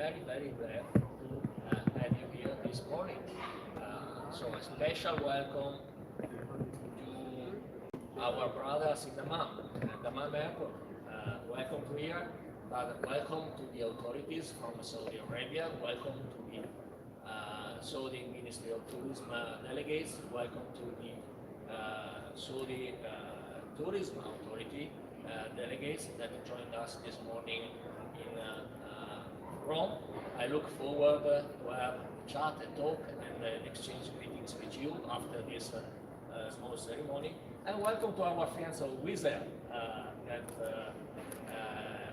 very, very glad to have you here this morning. So a special welcome to our brothers in Dammam Airport. Welcome to here, but welcome to the authorities from Saudi Arabia. Welcome to the Saudi Ministry of Tourism delegates. Welcome to the Saudi Tourism Authority delegates that joined us this morning in Rome. I look forward to have a chat and talk and exchange greetings with you after this small ceremony. And welcome to our friends of Wizzair that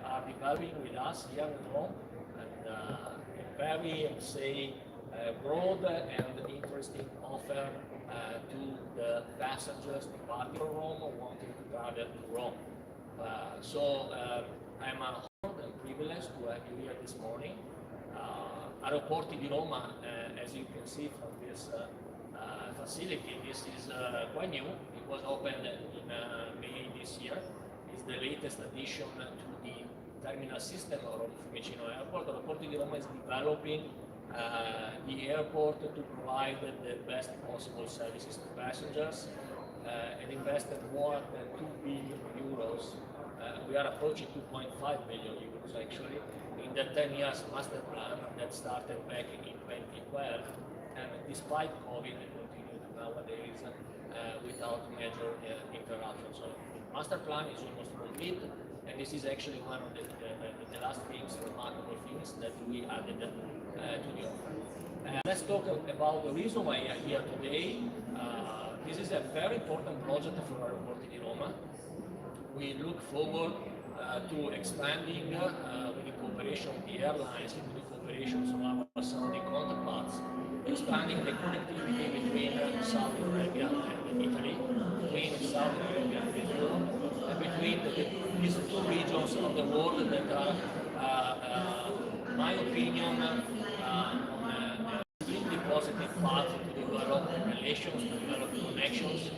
are developing with us here in Rome, and a very, say, broad and interesting offer to the passengers departing from Rome or wanting to travel to Rome. I'm honored and privileged to have you here this morning. Aeroporto di Roma, as you can see from this facility, this is quite new. It was opened in May this year. It's the latest addition to the terminal system of Roma Fiumicino Airport. Aeroporto di Roma is developing the airport to provide the best possible services to passengers and invested more than 2 billion euros. We are approaching 2.5 billion euros actually in the 10 years master plan that started back in 2012, and despite COVID it continued nowadays without major interruption. So the master plan is almost complete, and this is actually one of the last things, remarkable things that we added to the offer. Let's talk about the reason why we are here today. This is a very important project for Aeroporto di Roma. We look forward to expanding with the cooperation of the airlines, with the cooperation of our Saudi counterparts, expanding the connectivity between Saudi Arabia and Italy, between Saudi Arabia and Europe, and between these two regions of the world that are, in my opinion, on an extremely positive path to develop relations, to develop connections,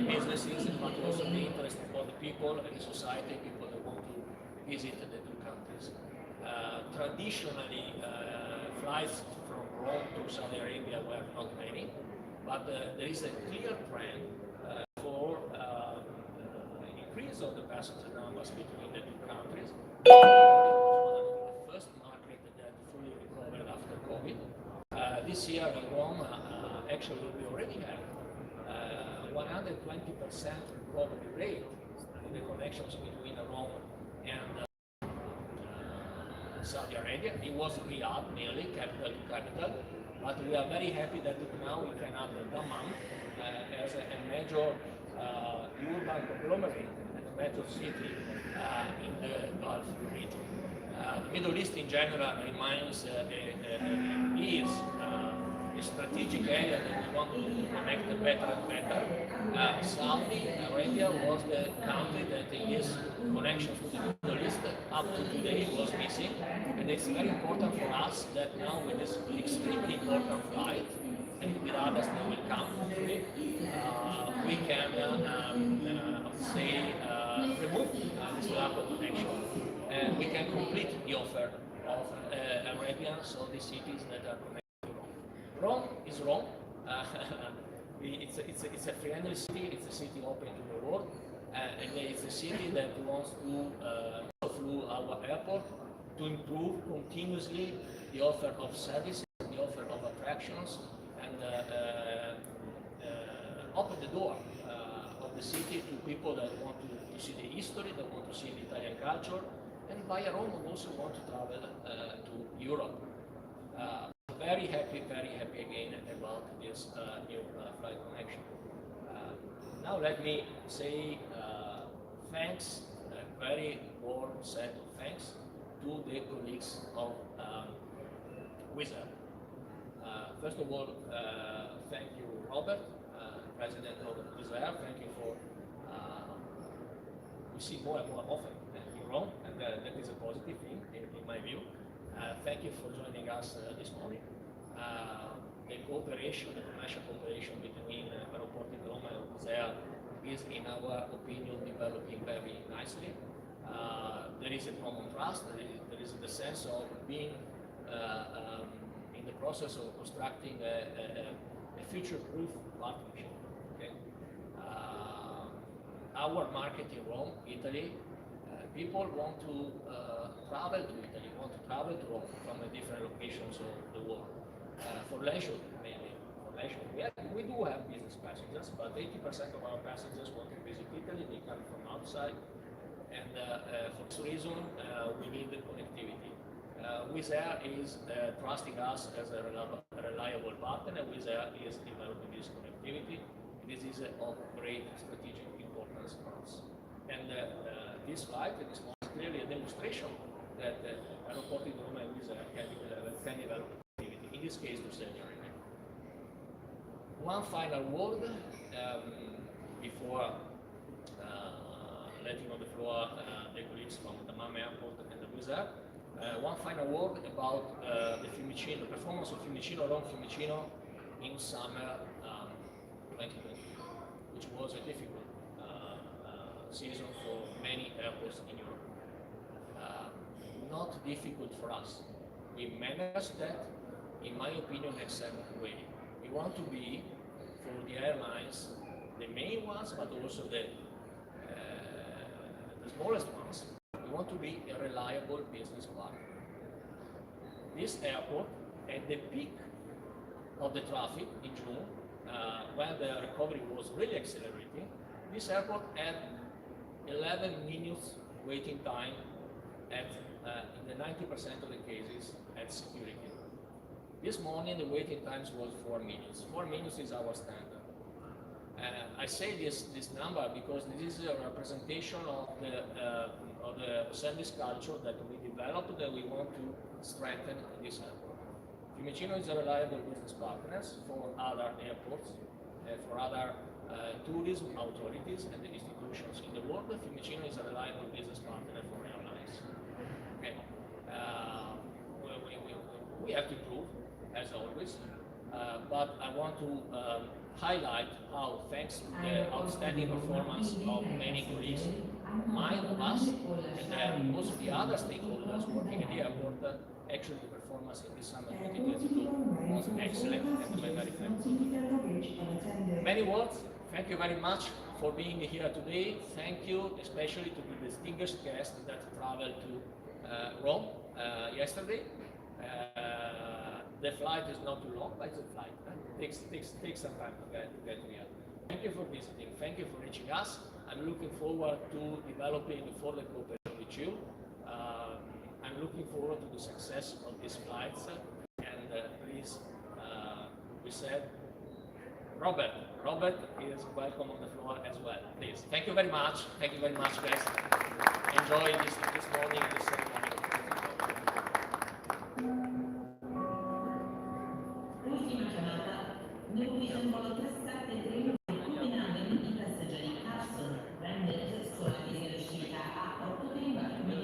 businesses, but also the interest of the people and the society, people that want to visit the two countries. Traditionally, flights from Rome to Saudi Arabia were not many, but there is a clear trend for an increase of the passenger numbers between the two countries. It was one of the first markets that fully recovered after COVID. This year in Rome, actually we already have 120% recovery rate in the connections between Rome and Saudi Arabia. It was Riyadh mainly, capital to capital, but we are very happy that now we can add Dammam as a major urban conglomerate and a major city in the Gulf region. The Middle East in general remains is a strategic area that we want to connect better and better. Saudi Arabia was the country that in this connection to the Middle East up to today was missing, and it's very important for us that now with this extremely important flight, and with others that will come hopefully, we can remove this lack of connection, and we can complete the offer of Arabian Saudi cities that are connected. Rome is Rome. It's a friendly city. It's a city open to the world, and it's a city that wants to, through our airport, to improve continuously the offer of services, the offer of attractions, and open the door of the city to people that want to see the history, that want to see the Italian culture, and via Rome also want to travel to Europe. Very happy again about this new flight connection. Now let me say thanks, a very warm set of thanks to the colleagues of Wizzair. First of all, thank you, Robert, President of Wizzair. Thank you for, we see more and more often in Rome, and that is a positive thing in my view. Thank you for joining us this morning. The cooperation, the commercial cooperation between Aeroporto di Roma and Wizzair is, in our opinion, developing very nicely. There is a common trust, there is the sense of being in the process of constructing a future-proof partnership. Okay? Our market in Rome, Italy, people want to travel to Italy, want to travel to Rome from the different locations of the world, for leisure mainly. For leisure, we do have business passengers, but 80% of our passengers want to visit Italy. They come from outside, and for this reason, we need the connectivity. Wizzair is trusting us as a reliable partner. Wizzair is developing this connectivity. This is of great strategic importance for us. And this flight is clearly a demonstration that Aeroporto Roma and Wizzair can develop connectivity, in this case to Central America. One final word before letting on the floor the colleagues from the Dammam Airport and the Wizzair. One final word about the Fiumicino, the performance of Fiumicino, Rome-Fiumicino in summer 2020, which was a difficult season for many airports in Europe. Not difficult for us. We managed that, in my opinion, in an excellent way. We want to be, for the airlines, the main ones, but also the smallest ones. We want to be a reliable business partner. This airport, at the peak of the traffic in June, when the recovery was really accelerating, this airport had 11 minutes waiting time at, in the 90% of the cases, at security. This morning, the waiting times was 4 minutes. 4 minutes is our standard. I say this number because this is a representation of the service culture that we developed, that we want to strengthen in this airport. Fiumicino is a reliable business partner for other airports, for other tourism authorities and the institutions in the world. Fiumicino is a reliable business partner for airlines. Okay. We have to prove, as always, but I want to highlight how, thanks to the outstanding performance of many colleagues, mine of us, and also the other stakeholders working at the airport, actually the performance in this summer 2022 was excellent, and I'm very thankful. Many words. Thank you very much for being here today. Thank you especially to the distinguished guests that traveled to Rome yesterday. The flight is not too long, but it's a flight. It takes some time to get here. Thank you for visiting. Thank you for reaching us. I'm looking forward to developing further cooperation with you. I'm looking forward to the success of these flights. And please, we said, Robert is welcome on the floor as well. Please. Thank you very much. Thank you very much, guys. Enjoy this morning, this ceremony.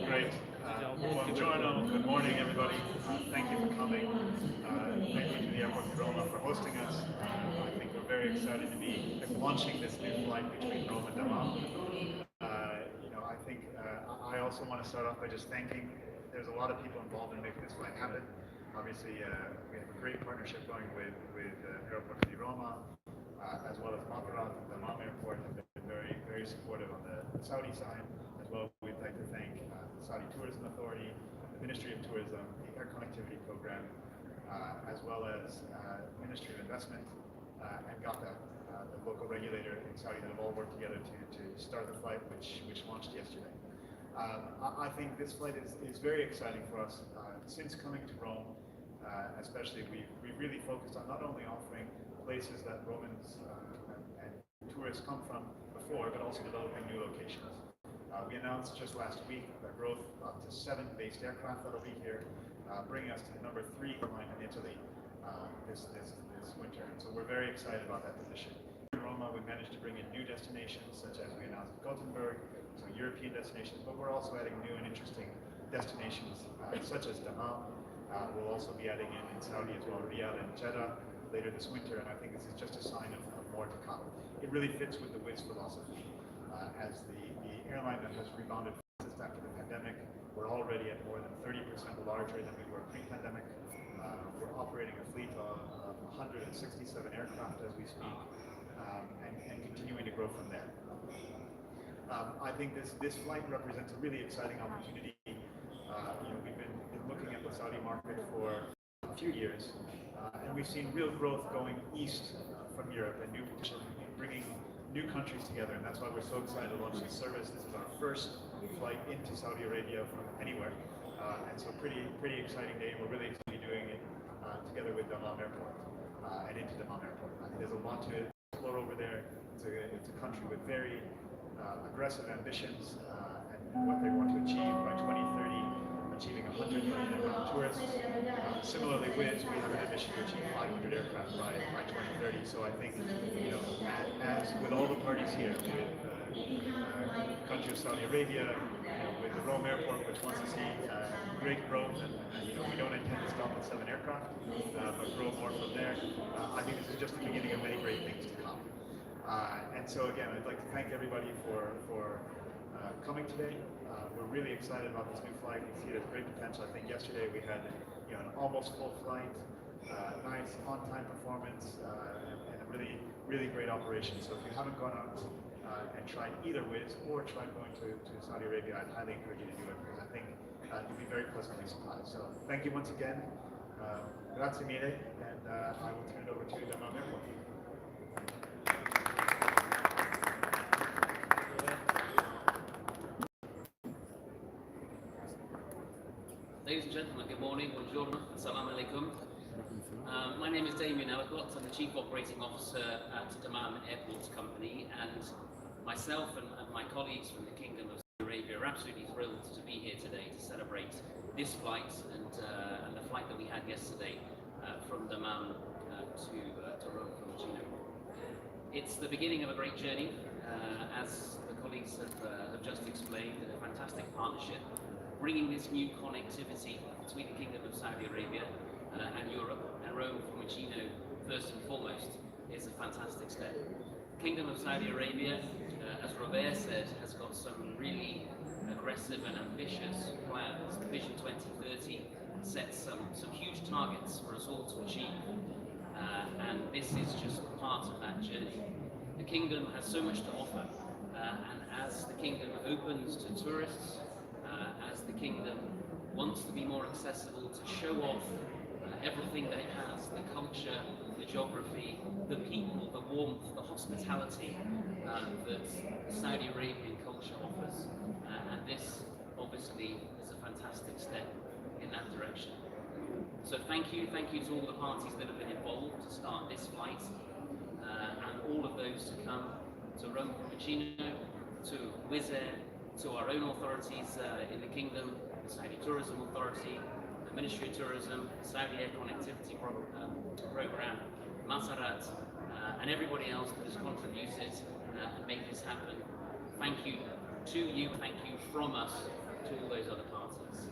Great. Buongiorno, good morning everybody. Thank you for coming. Thank you to the Aeroporto Roma for hosting us. I think we're very excited to be launching this new flight between Rome and Dammam. I think I also want to start off by just thanking. There's a lot of people involved in making this flight happen. Obviously, we have a great partnership going with Aeroporto Roma, as well as Matherat and Dammam Airport have been very, very supportive on the Saudi side. As well, we'd like to thank the Saudi Tourism Authority, the Ministry of Tourism, the Air Connectivity Program, as well as Ministry of Investment and GATA, the local regulator in Saudi, that have all worked together to start the flight, which launched yesterday. I think this flight is very exciting for us. Since coming to Rome, especially, we've really focused on not only offering places that Romans and tourists come from before, but also developing new locations. We announced just last week a growth up to 7 based aircraft that'll be here, bringing us to the number 3 airline in Italy this winter. And so we're very excited about that position. In Roma, we managed to bring in new destinations, such as we announced Gothenburg, so European destinations, but we're also adding new and interesting destinations, such as Dammam. We'll also be adding in Saudi as well, Riyadh and Jeddah later this winter, and I think this is just a sign of more to come. It really fits with the Wizz philosophy. As the airline that has rebounded fastest after the pandemic, we're all already at more than 30% larger than we were pre-pandemic. We're operating a fleet of 167 aircraft as we speak, and continuing to grow from there. I think this flight represents a really exciting opportunity. We've been looking at the Saudi market for a few years, and we've seen real growth going east from Europe and bringing new countries together, and that's why we're so excited to launch this service. This is our first flight into Saudi Arabia from anywhere, and so pretty exciting day. We're really excited to be doing it together with Dammam Airport and into Dammam Airport. I think there's a lot to explore over there. It's a country with very aggressive ambitions and what they want to achieve by 2030. Achieving 100 million amount tourists. Similarly, we have an ambition to achieve 500 aircraft by 2030. So I think, as with all the parties here, with the country of Saudi Arabia, with the Rome Airport, which wants to see great growth, and we don't intend to stop at 7 aircraft, but grow more from there. I think this is just the beginning of many great things to come. And so again, I'd like to thank everybody for coming today. We're really excited about this new flight. We see it as great potential. I think yesterday we had an almost full flight, nice on-time performance, and a really great operation. So if you haven't gone out and tried either Wizz or tried going to Saudi Arabia, I'd highly encourage you to do it, because I think you'll be very pleasantly surprised. So thank you once again. Grazie mille, and I will turn it over to Dammam Airport. Ladies and gentlemen, good morning, buongiorno, assalamu alaikum. My name is Damien Ellicott. I'm the Chief Operating Officer at Dammam Airports Company, and myself and my colleagues from the Kingdom of Saudi Arabia are absolutely thrilled to be here today to celebrate this flight and the flight that we had yesterday from Dammam to Rome Fiumicino. It's the beginning of a great journey, as the colleagues have just explained, a fantastic partnership. Bringing this new connectivity between the Kingdom of Saudi Arabia and Europe, and Rome Fiumicino first and foremost, is a fantastic step. Kingdom of Saudi Arabia, as Robert said, has got some really aggressive and ambitious plans. The Vision 2030 sets some huge targets for us all to achieve, and this is just part of that journey. The Kingdom has so much to offer, and as the Kingdom opens to tourists, as the Kingdom wants to be more accessible, to show off everything that it has, the culture, the geography, the people, the warmth, the hospitality that Saudi Arabian culture offers. And this obviously is a fantastic step in that direction. So thank you to all the parties that have been involved to start this flight, and all of those to come, to Rome Fiumicino, to Wizzair, to our own authorities in the Kingdom, the Saudi Tourism Authority, the Ministry of Tourism, the Saudi Air Connectivity Program, Masarat, and everybody else that has contributed and made this happen. Thank you to you, thank you from us to all those other parties.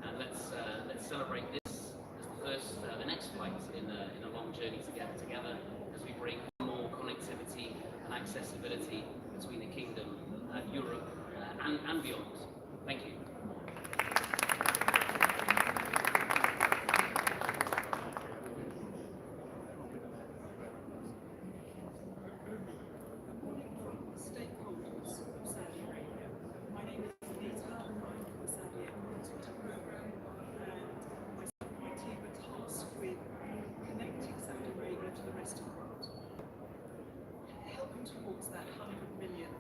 And let's celebrate this as the next flight in a long journey together as we bring more connectivity and accessibility between the Kingdom, Europe, and beyond. Thank you. Stakeholders of Saudi Arabia. My name is Saudita. I'm from the Saudi Air Connectivity Program, and myself and my team are tasked with connecting Saudi Arabia to the rest of the world, helping towards that 100 million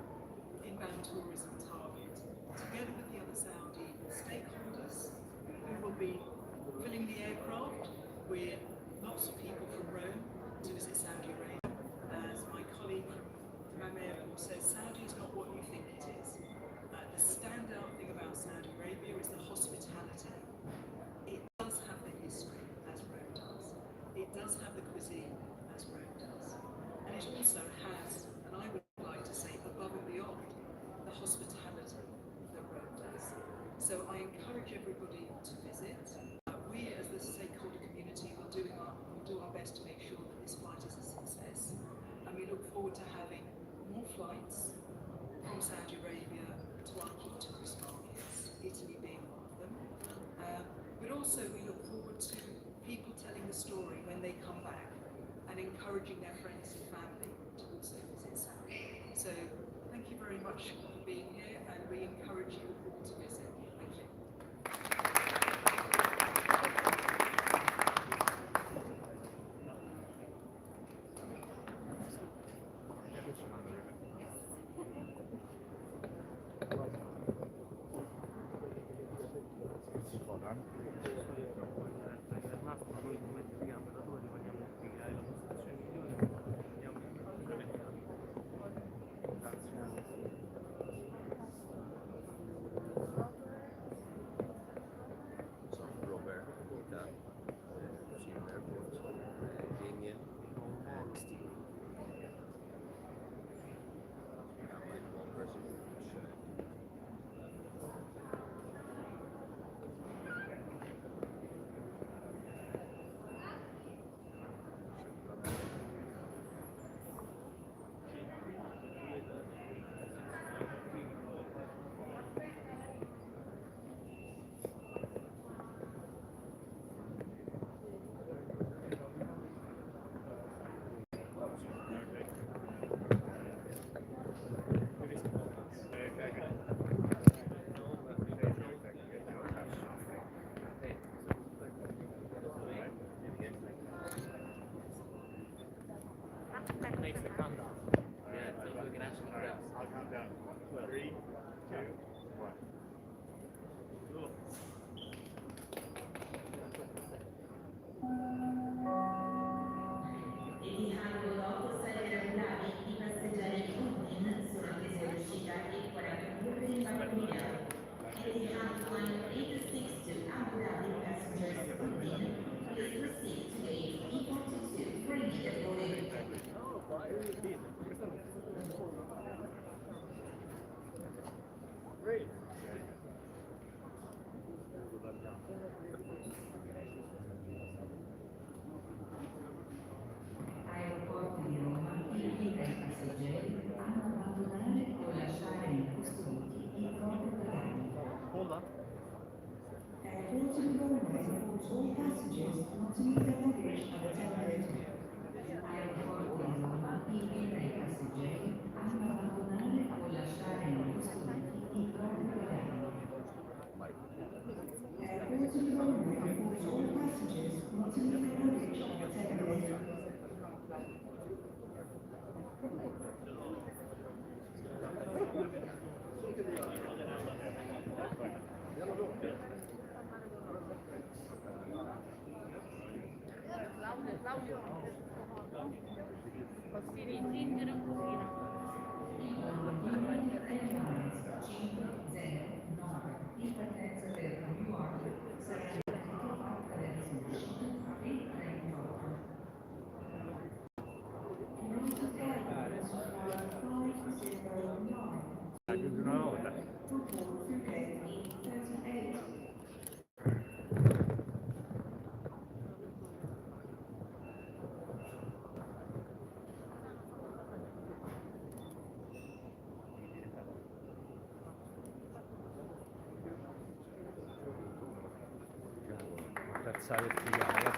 inbound tourism target, together with the other Saudi stakeholders who will be filling the aircraft with lots of people from Rome to visit Saudi Arabia. As my colleague from Dammam Airport says, Saudi is not what you think it is. The standout thing about Saudi Arabia is the hospitality. It does have the history, as Rome does. It does have the cuisine, as Rome does. And it also has, and I would like to say above and beyond, the hospitality that Rome does. So I encourage everybody to visit. We as the stakeholder community will do our best to make sure that this flight is a success. And we look forward to having more flights from Saudi Arabia to our key tourist markets, Italy being one of them, also we look forward to people telling the story when they come back and encouraging their friends and family to also visit South. So thank you very much for being here, and we encourage you all to visit. Thank you. Makes the countdown. Yeah, thank you, gracias. I'll count down. 3, 2, 1. Etihad Volo salire navi di passeggeri Putin sono attese all'uscita e 42 rimpatriati. Etihad Flight 86 to Abu Dhabi passengers Putin, please proceed to gate E42 for immediate boarding. Great. Aeroporto di Roma invita i passeggeri a non abbandonare o lasciare incustoditi i propri bagagli. Hold on. Aeroporto di Roma informs all passengers not to leave their luggage at the terminal. Aeroporto di Roma invita i passeggeri a non abbandonare o lasciare incustoditi i propri bagagli. Aeroporto di Roma informs all passengers not to leave their luggage at the terminal. Claudio, posso riprendere un pochino? In partenza per New York sarà fatta la risoluzione alle 38. Non toccare su 509. Una volta. Aeroporto Fiumicino 38. Terza verticale,